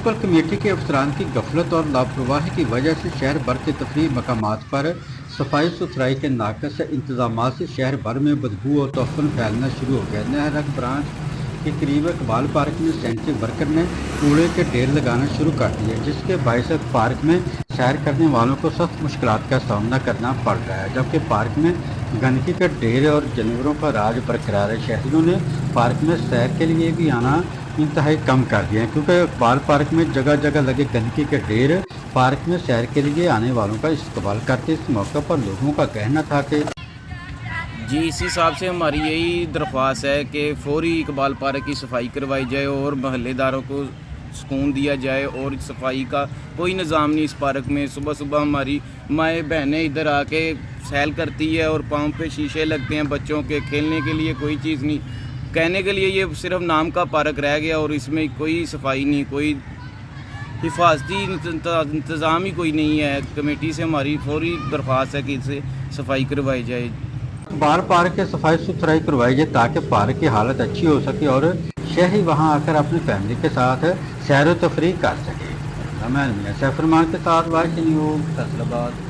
Municipal committee के अफसरान की गफलत और लापरवाही की वजह से शहर भर के तफरीह मकामात पर सफाई सुथराई के नाकस इंतजाम से शहर भर में बदबू और तोफन फैलना शुरू हो गया। नेहरक ब्रांच के करीब इकबाल पार्क में सैनिटरी वर्कर ने कूड़े के ढेर लगाना शुरू कर दिए, जिसके बायस पार्क में सैर करने वालों को सख्त मुश्किलात का सामना करना पड़ रहा है। जबकि पार्क में गंदगी के ढेर और जानवरों का राज बरकरार है। शहरियों ने पार्क में सैर के लिए भी आना इंतहाई कम कर दिया है, क्योंकि इकबाल पार्क में जगह जगह लगे गंदगी के ढेर पार्क में सैर के लिए आने वालों का इस्तेमाल करते। इस मौके पर लोगों का कहना था कि जी, इस हिसाब से हमारी यही दरख्वास्त है कि फौरी इकबाल पार्क की सफाई करवाई जाए और महल्लेदारों को सुकून दिया जाए। और सफाई का कोई निज़ाम नहीं इस पार्क में। सुबह सुबह हमारी माएँ बहनें इधर आके सैल करती है और पाँव पे शीशे लगते हैं। बच्चों के खेलने के लिए कोई चीज़ नहीं, कहने के लिए ये सिर्फ नाम का पार्क रह गया और इसमें कोई सफाई नहीं, कोई हिफाजती इंतज़ाम ही कोई नहीं है। कमेटी से हमारी फौरी दरख्वास्त है कि इसे सफाई करवाई जाए। इकबाल पार्क की सफाई सुथराई करवाई जाए ताकि पार्क की हालत अच्छी हो सके और शहरी वहां आकर अपनी फैमिली के साथ सैर व तफरीह कर सके। मैं सैफरमान के साथ वाइस न्यूज़ फैसलाबाद।